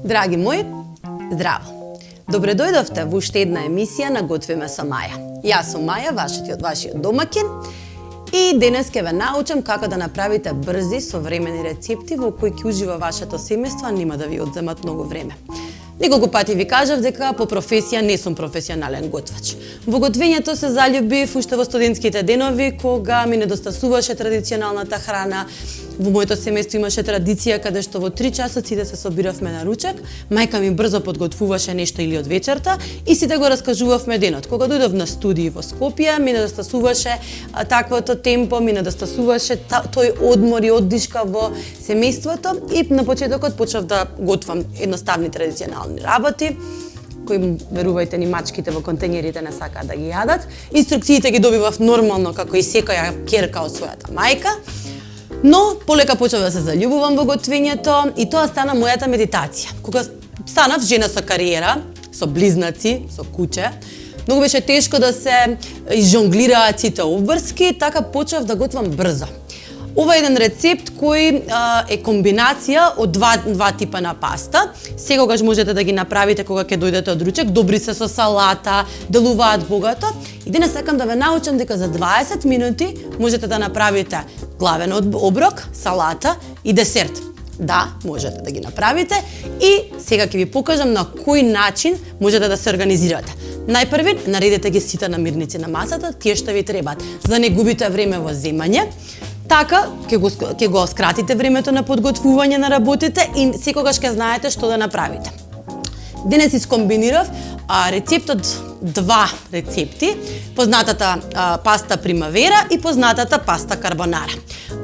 Драги мои, здраво! Добре дојдовте во уште една емисија на Готвиме со Маја. Јас сум Маја, вашиот домакин, и денес ќе ве научам како да направите брзи, современи рецепти во кои ќе ужива вашето семејство, а нема да ви одземат многу време. Неколку пати ви кажав дека по професија не сум професионален готвач. Во готвењето се заљубив уште во студентските денови, кога ми недостасуваше традиционалната храна. Во моето семејство имаше традиција каде што во 3 часа сите се собиравме на ручек, мајка ми брзо подготвуваше нешто или од вечерта и сите го раскажувавме денот. Кога дојдов на студии во Скопје, ми недостасуваше таквото темпо, ми недостасуваше тој одмор и оддишка во семејството и на почетокот почнав да готвам едноставни традиционални работи, кои, верувајте ни, мачките во контењерите не сакаат да ги јадат. Инструкциите ги добивав нормално како и секоја ќерка од својата мајка. Но полека почнав да се заљубувам во готвењето и тоа стана мојата медитација. Кога станав жена со кариера, со близнаци, со куче, многу беше тешко да се изжонглираат сите обврски, така почнав да готвам брзо. Ова е еден рецепт кој е комбинација од два типа на паста. Секогаш можете да ги направите кога ќе дојдете од ручек, добри се со салата, делуваат богато. И денес сакам да ве научам дека за 20 минути можете да направите главен оброк, салата и десерт. Да, можете да ги направите и сега ќе ви покажам на кој начин можете да се организирате. Најпрви, наредете ги сите намирници на масата, тие што ви требаат, за да не губите време во земање. Така ќе го скратите времето на подготвување на работите и секогаш ќе знаете што да направите. Денес искомбинирав рецептот, два рецепти, познатата паста примавера и познатата паста карбонара.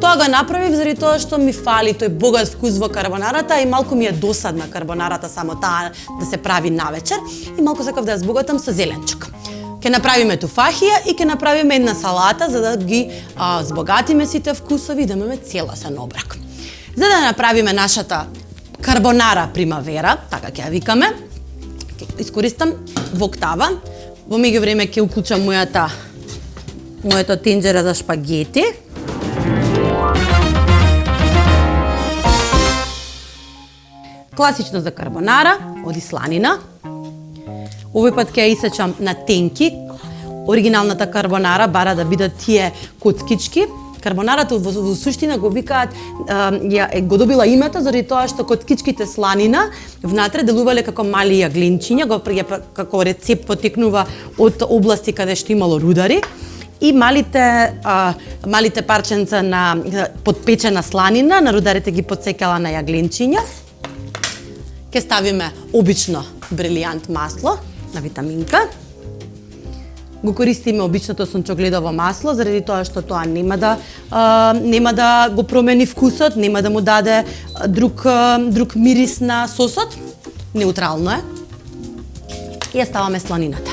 Тоа го направив заради тоа што ми фали тој богат вкус во карбонарата и малку ми е досадна карбонарата само таа да се прави навечер и малку сакав да ја збогатам со зеленчук. Ќе направиме туфахија и ќе направиме една салата за да ги збогатиме сите вкусови и да имаме целосен оброк. За да направиме нашата карбонара примавера, така ќе ја викаме, ќе искористам воктава. Во меѓувреме ќе уклучам моето тенџера за шпагети. Класично за карбонара, оди сланина. Овој пат ќе ја исечам на тенки. Оригиналната карбонара бара да бидат тие коцкички. Карбонарата во суштина го викаат, го добила името заради тоа што коцкичките сланина внатре делувале како мали јаглинчиња, како рецепт потекнува од области каде што имало рудари. И малите парченца на подпечена сланина, на рударите ги подсекала на јаглинчиња. Ќе ставиме обично брилијант масло на витаминка. Го користиме обичното сончогледово масло заради тоа што тоа нема да го промени вкусот, нема да му даде друг мирис на сосот. Неутрално е. И ја ставаме сланината.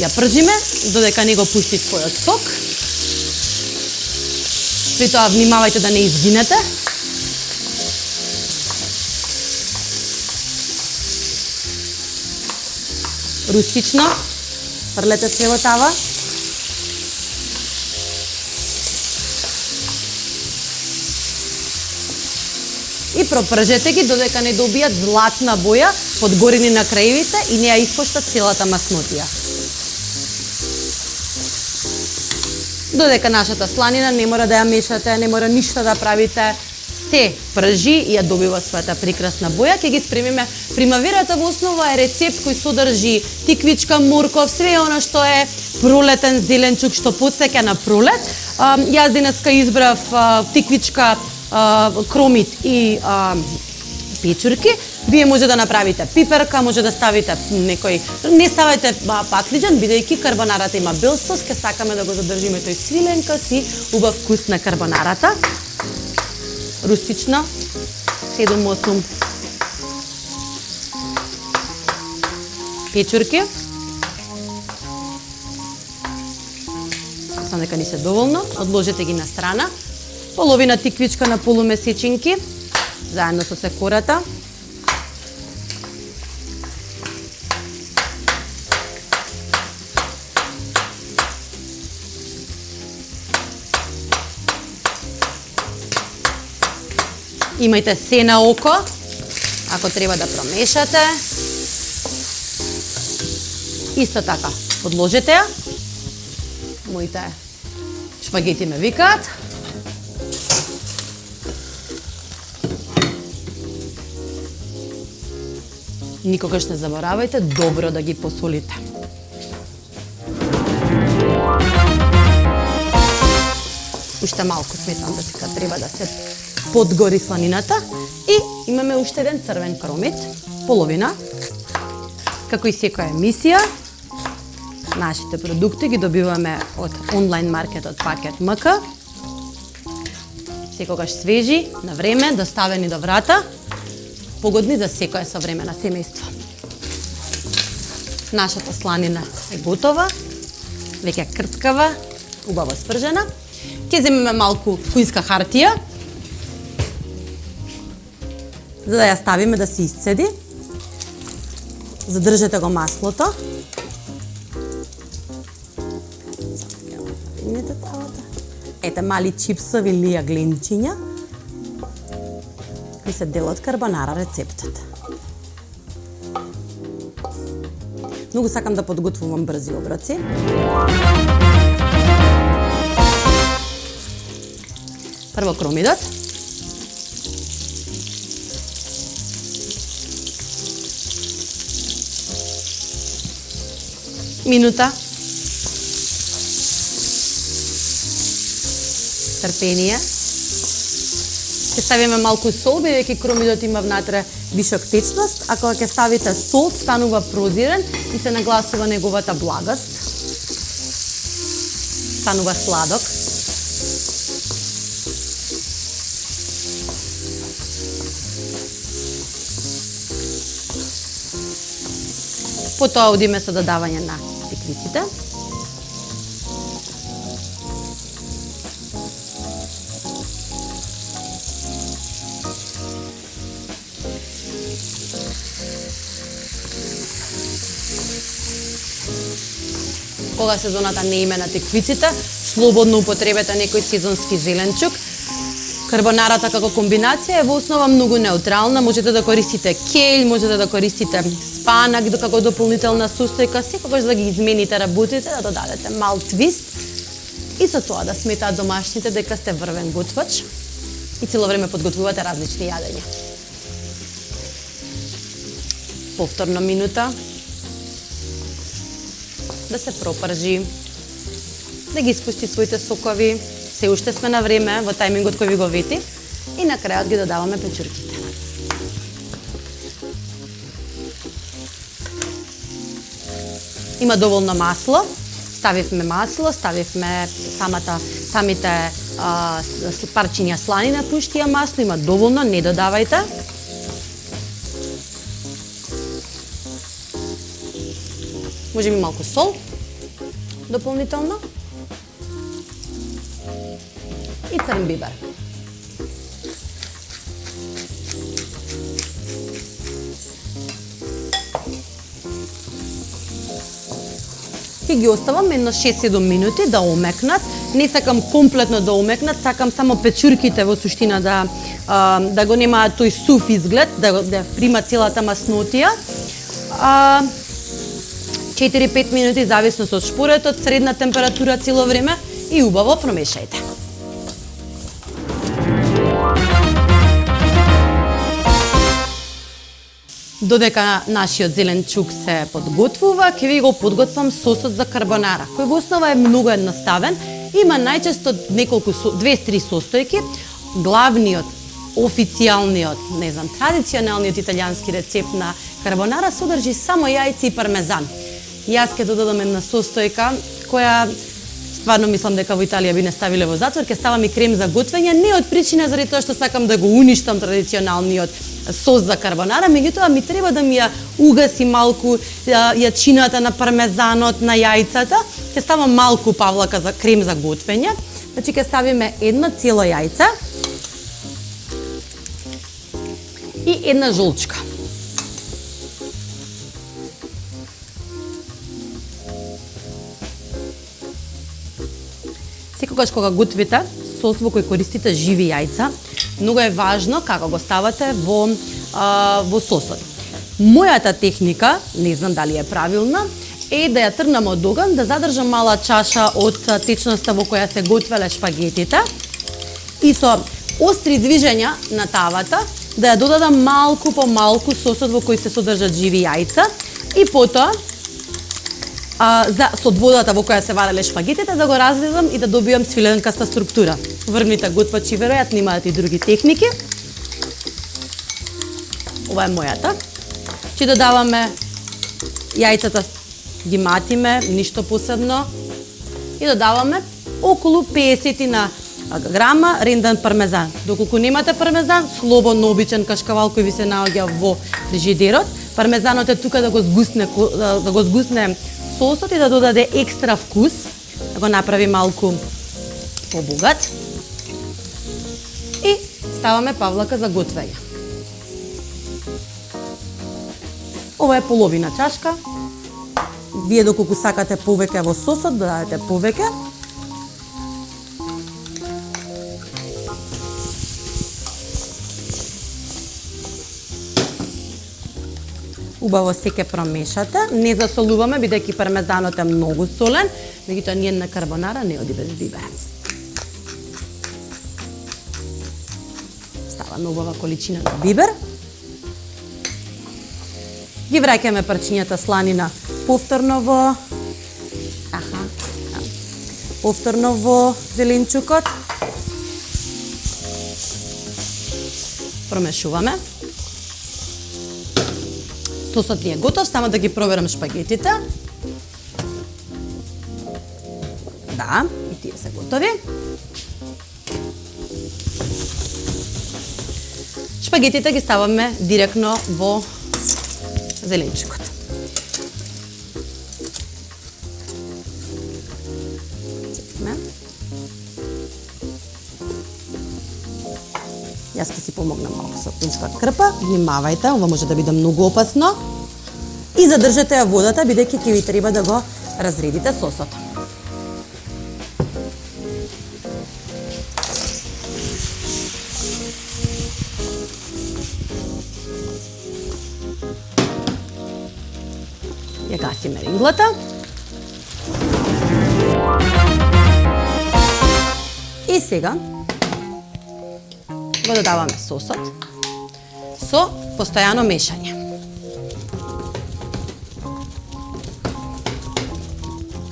Ја пржиме додека не го пушти својот сок. При тоа внимавајте да не изгинете. Рустично, фрлете се во тава. И пропржете ги додека не добијат златна боја, подгорени на краевите и не ја испуштат целата маснотија. Додека нашата сланина не мора да ја мешате, не мора ништо да правите, се пржи и ја добива својата прекрасна боја. Ќе ги спремиме. Примаверата во основа е рецепт кој содржи тиквичка, морков, све она што е пролетен зеленчук што потсеќа на пролет. Јас денеска избрав тиквичка, кромит и печурки. Вие може да направите пиперка, може да ставите некој... Не ставајте паклиџан, бидејќи карбонарата има бел сос, ќе сакаме да го задржиме тој свиленкас и убав вкус на карбонарата. Рустично, 7-8 печурки. Сам дека ни се доволно, одложете ги на страна. Половина тиквичка на полумесечинки, заедно со секората. Имајте се на око. Ако треба да промешате, исто така, подложете ја. Моите шпагети ме викаат. Никогаш не заборавајте добро да ги посолите. Уште малку сметам да сега треба да се подгори сланината и имаме уште еден црвен кромит, половина. Како и секоја емисија, нашите продукти ги добиваме од онлайн маркетот Пакет МК. Секогаш свежи, на време, доставени до врата, погодни за секое современо семејство. Нашата сланина е готова, веќе крцкава, убаво спржена. Ќе земеме малку кујска хартија, за да ја ставиме да се исцеди. Задржете го маслото. Ете мали чипсови или јагленчиња, кои се дел од карбонара рецептот. Многу сакам да подготвувам брзи оброци. Прво кромидот. Минута. Трпение. Ќе ставиме малку сол, бидејќи кромидот има внатре вишок течност, а кога ќе ставите сол, станува прозирен и се нагласува неговата благост. Станува сладок. Потоа одиме со додавање на теквиците. Кога сезоната не име на теквиците, слободно употребете некој сезонски зеленчук. Карбонарата како комбинација е во основа многу неутрална, можете да користите кејл, можете да користите спанак како дополнителна состојка, секогаш да ги измените работите, да додадете мал твист и со тоа да сметаат домашните дека сте врвен готвач и цело време подготвувате различни јадења. Повторно минута. Да се пропржи, да ги испусти своите сокови. Се уште сме на време во тајмингот кој ви го вети и на крајот ги додаваме печурките. Има доволно масло, ставивме масло, ставивме самите парчиња сланина, пуштија масло, има доволно, не додавајте. Може би малку сол, дополнително. И црн бибер. И ги оставам едно 6-7 минути да омекнат. Не сакам комплетно да омекнат, сакам само печурките во суштина да го немаат тој сув изглед, да прима целата маснотија. 4-5 минути, зависно од шпоретот, средна температура цело време и убаво промешајте. Додека нашиот зеленчук се подготвува, ќе ви го подготвам сосот за карбонара, кој во основа е многу едноставен. Има најчесто неколку 2-3 состојки. Главниот, официјалниот, традиционалниот италијански рецепт на карбонара содржи само јајци и пармезан. Јас ќе додадам една состојка која стварно мислам дека во Италија би не ставиле во затвор, ќе ставам и крем за готвење, не од причина заради тоа што сакам да го уништам традиционалниот сос за карбонара, меѓутоа ми треба да ми ја угаси малку јачината на пармезанот, на јајцата. Ќе ставам малку павлака за крем за готвење. Значи ќе ставиме едно цело јајце и една жолчка. Секогаш кога готвите сос во кој користите живи јајца, многу е важно како го ставате во во сосот. Мојата техника, не знам дали е правилна, е да ја трнам од оган, да задржам мала чаша од течноста во која се готвеле шпагетите и со остри движења на тавата да ја додадам малку по малку сосот во кој се содржат живи јајца и потоа со водата во која се вареле шпагетите да го разлезам и да добијам свиленкаста структура. Врвните готвачи веројатно имаат и други техники. Ова е мојата. Че додаваме јајцата, ги матиме, ништо посебно. И додаваме околу 50 на грама ренден пармезан. Доколку немате пармезан, слободно обичен кашкавал кој ви се наоѓа во фрижидерот. Пармезанот е тука да го згусне сосот и да додаде екстра вкус, да го направи малку побогат. И ставаме павлака за готвење. Ова е половина чашка. Вие доколку сакате повеќе во сосот, додадете повеќе. Убаво се ќе промешате. Не засолуваме, бидејќи пармезанот е многу солен, меѓутоа ни една карбонара не оди без бибер. Ставаме убава количина на бибер. Ги враќаме парчињата сланина повторно во зеленчукот. Промешуваме. Сосот ни е готов, само да ги проверам шпагетите. Да, и тие се готови. Шпагетите ги ставаме директно во зеленчукот. Јас ќе си помогнам малку со пинска крпа. Внимавајте, ова може да биде многу опасно. И задржете ја водата, бидејќи ќе ви треба да го разредите сосот. Ја гасиме ринглата. И сега го додаваме сосот со постојано мешање.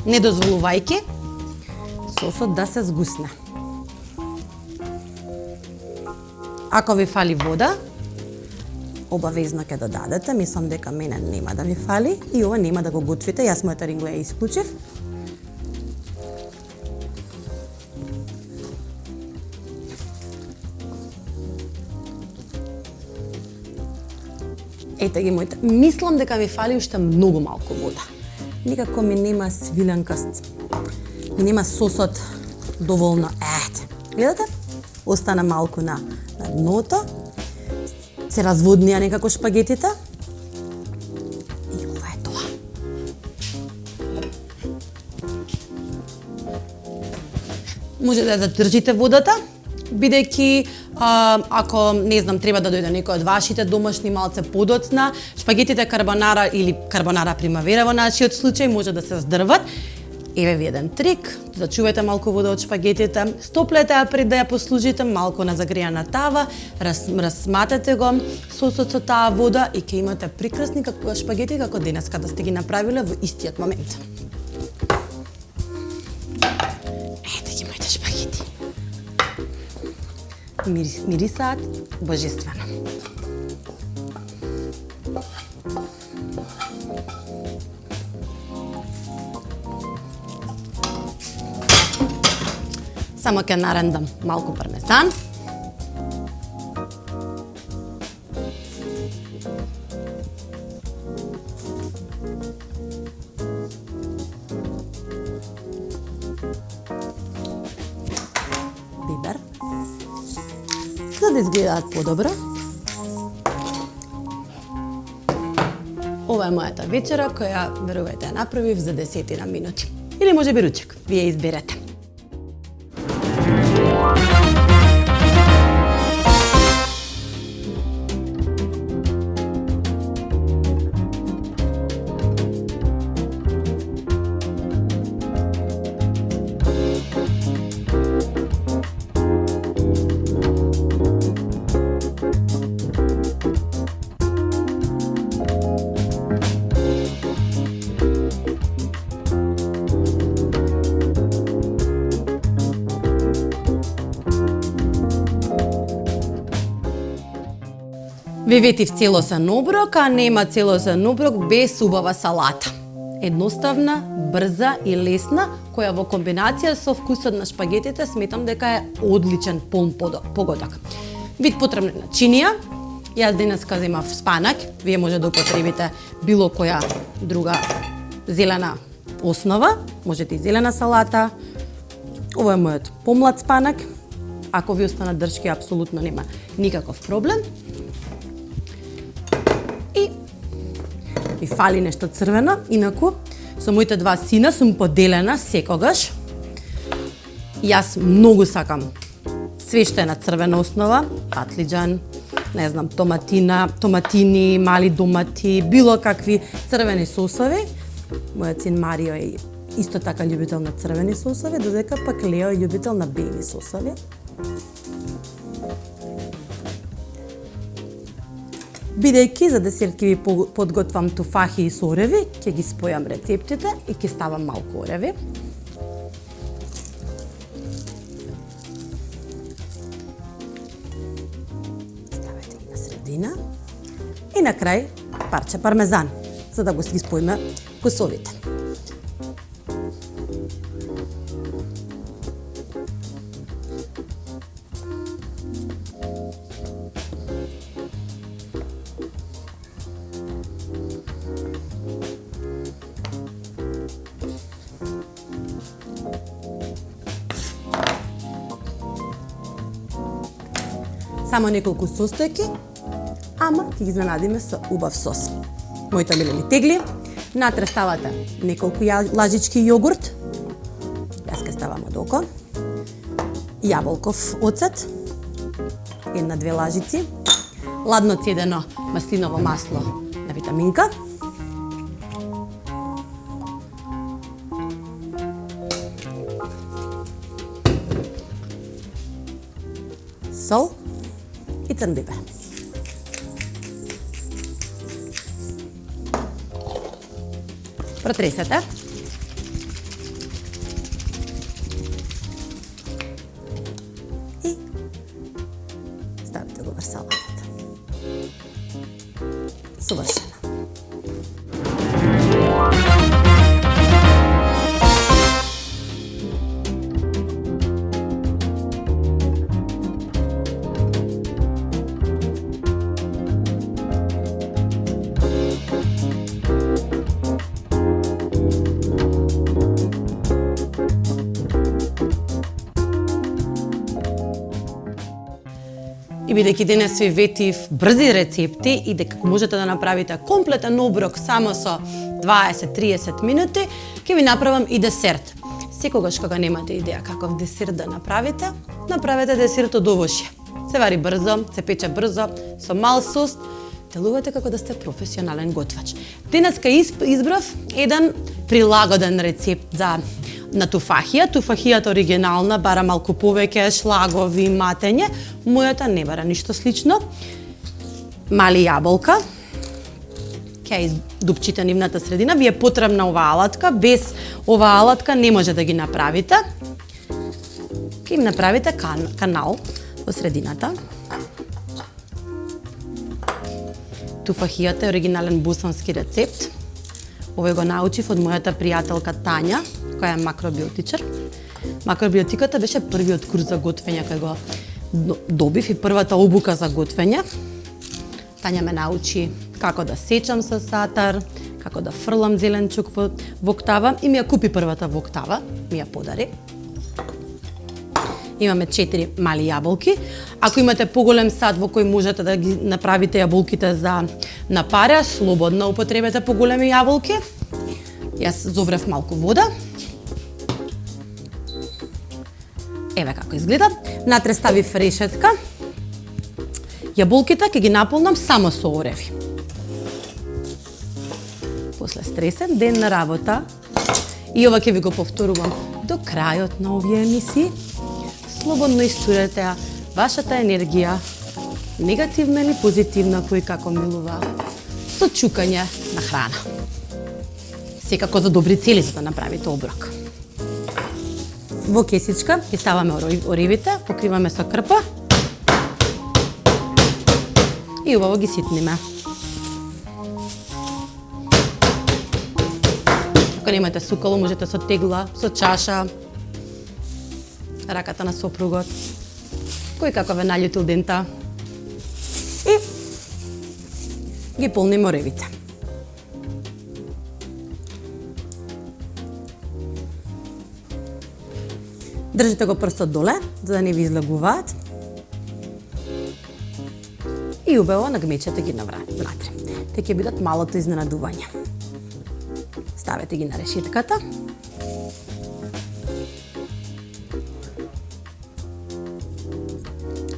Не дозволувајќи сосот да се згусне. Ако ви фали вода, обавезно ќе додадете. Мислам дека мене нема да ви фали и ова нема да го готвите. Јас мојата рингла ја исклучив. Ете ги моите. Мислам дека ми фали уште многу малку вода. Никако ми нема свиленкаст. Ми нема сосот доволно. Ете. Гледате? Остана малку на дното. Се разводнија некако шпагетите. И ова е тоа. Може да задржите водата, бидејќи ако, не знам, треба да дојде некој од вашите домашни малце подоцна, шпагетите карбонара или карбонара примавера во нашиот случај може да се здрват. Еве ви еден трик, зачувајте малку вода од шпагетите, стоплете ја пред да ја послужите малку на загрејана тава, разматете го сосот со таа вода и ќе имате прекрасни шпагети како денес када сте ги направиле во истиот момент. Ете ги моите шпагети. Мирисаат божествено. Само ќе нарендам малку пармезан. Бибер. За да изгледаат подобро. Ова е мојата вечера која верувајте ја направив за 10 минути. Или може би ручек, вие изберете. Ви ветив целосен оброк, а нема целосен оброк без убава салата. Едноставна, брза и лесна, која во комбинација со вкусот на шпагетите сметам дека е одличен полн погодок. Вид потребни начинија. Јас денеска земав спанак, вие може да употребите било која друга зелена основа, можете и зелена салата. Ова е мојот помлад спанак. Ако ви останат дршки, апсолутно нема никаков проблем. И ми фали нешто црвено, инаку со моите два сина сум поделена секогаш. Јас многу сакам све што е на црвена основа, патлиџан, не знам, томатини, мали домати, било какви црвени сосови. Мојот син Марио е исто така љубител на црвени сосови, додека пак Лео е љубител на бели сосови. Бидејќи за десерт ќе ви подготвам туфахи и со ореви, ќе ги спојам рецептите и ќе ставам малку ореви. Ставете ги на средина. И на крај парче пармезан, за да го ги споиме вкусовите. Само неколку состојки, ама ќе ги изненадиме со убав сос. Моите милени тегли, натре ставате неколку лажички јогурт, јас ке ставам од око, јаболков оцет, 1-2 лажици, ладно цедено маслиново масло на витаминка, сол и црн бибер. Протресете. И ставите го врз салатата. Совршено. И бидејќи денес ви ветив брзи рецепти и дека можете да направите комплетен оброк само со 20-30 минути, ќе ви направам и десерт. Секогаш кога немате идеја каков десерт да направите, направете десерт од овошје. Се вари брзо, се пече брзо, со мал сос, делувате како да сте професионален готвач. Денеска избрав еден прилагоден рецепт на туфахија. Туфахијата оригинална бара малку повеќе шлагови, матење. Мојата не бара ништо слично. Мали јаболка. Ќе дупчите нивната средина. Ви е потребна оваа алатка. Без оваа алатка не може да ги направите. Ќе им направите канал во средината. Туфахијата е оригинален босански рецепт. Овој го научив од мојата пријателка Тања, која е макробиотичар. Макробиотиката беше првиот курс за готвење кој го добив и првата обука за готвење. Тања ме научи како да сечам со сатар, како да фрлам зеленчук во октава и ми ја купи првата во октава, ми ја подари. Имаме 4 мали јаболки. Ако имате поголем сад во кој можете да ги направите јаболките за на паре, слободно употребете поголеми јаболки. Јас зоврев малку вода. Еве како изгледа. Натре ставив решетка. Јаболките ќе ги наполнам само со ореви. После стресен ден на работа. И ова ќе ви го повторувам до крајот на овие емисии. Слободно истурете вашата енергија, негативна или позитивна, кој како милува, со чукање на храна. Секако за добри цели за да направите оброк. Во кесичка ги ставаме оревите, покриваме со крпа. И убаво ги ситниме. Ако немате сукало, можете со тегла, со чаша, раката на сопругот, кој како ве наљутил дента. И ги полниме оревите. Држите го прстот доле, за да не ви излагуваат. И убаво нагмечете ги внатре. Те ќе бидат малото изненадување. Ставете ги на решетката.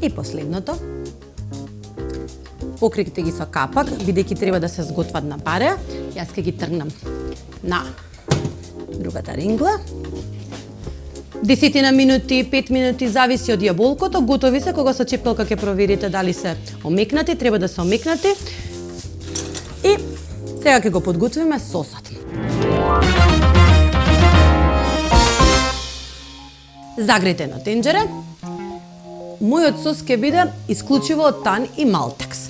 И последното. Покрикте ги со капак, бидејќи треба да се сготват на паре. Јас ќе ги тргнам на другата рингла. 10 минути, 5 минути, зависи од јаболкото. Готови се, кога со чепкалка ќе проверите дали се омекнати, треба да се омекнати. И сега ќе го подготвиме сосот. Загрете едно тенџере. Мојот сос ќе биде исклучиво од тан и малтекс.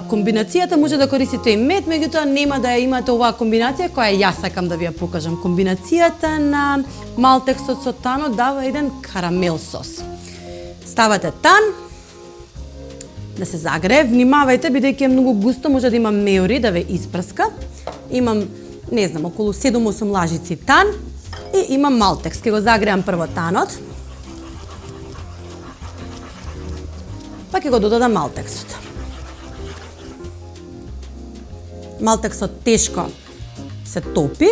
Комбинацијата може да користите и мед, меѓутоа нема да ја имате оваа комбинација која јас сакам да ви ја покажам. Комбинацијата на малтексот со танот дава еден карамел сос. Ставате тан да се загрее, внимавајте бидејќи е многу густо, може да има меури да ве испрска. Имам, не знам, околу 7-8 лажици тан и имам малтекс. Ке го загреам прво танот. Па ќе го додадам малтексот. Малтексот тешко се топи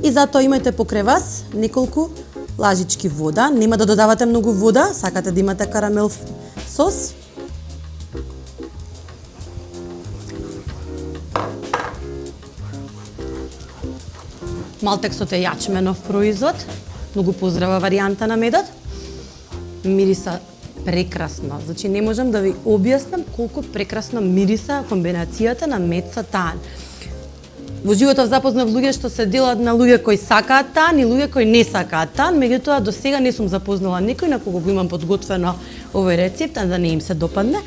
и затоа имајте покрај вас неколку лажички вода. Нема да додавате многу вода, сакате да имате карамел сос. Малтексот е јачменов производ, многу поздрава варијанта на медот. Мириса прекрасно. Значи не можам да ви објаснам колку прекрасно мириса комбинацијата на мед со тан. Во животот запознав луѓе што се делат на луѓе кои сакаат тан и луѓе кои не сакаат тан, меѓутоа до сега не сум запознала никој на кого го имам подготвено овој рецепт, а да не им се допадне,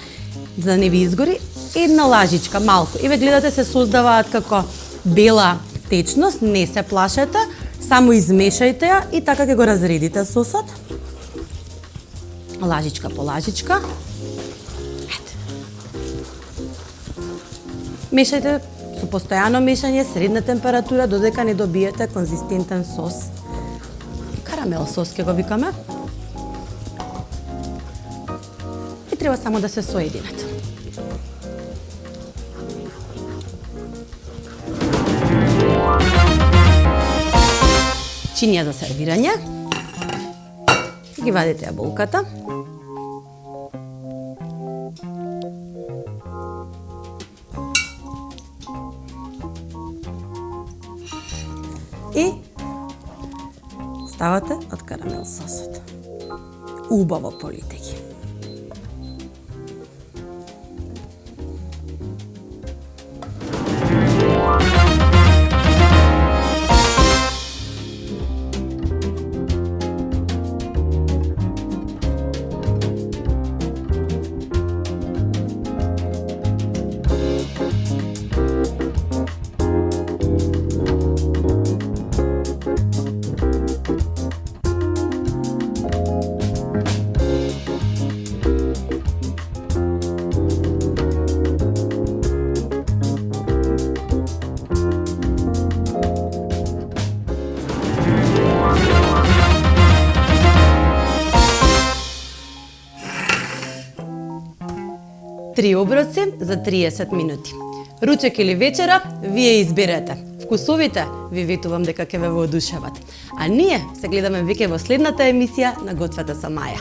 за да не ви изгори. Една лажичка, малку. И ве гледате се создаваат како бела течност, не се плашете, само измешајте ја и така ќе го разредите сосот. Лажичка по лажичка. Ете. Мешајте со постојано мешање, средна температура, додека не добиете конзистентен сос. Карамел сос ќе го викаме. И треба само да се соединат. Чинија за сервирање. Ги вадите јаболката. И ставате од карамел сосот. Убаво полите ги. Три оброци за 30 минути. Ручек или вечера, вие изберете. Вкусовите ви ветувам дека ќе ве воодушеват. А ние се гледаме веќе во следната емисија на Гответе со Маја.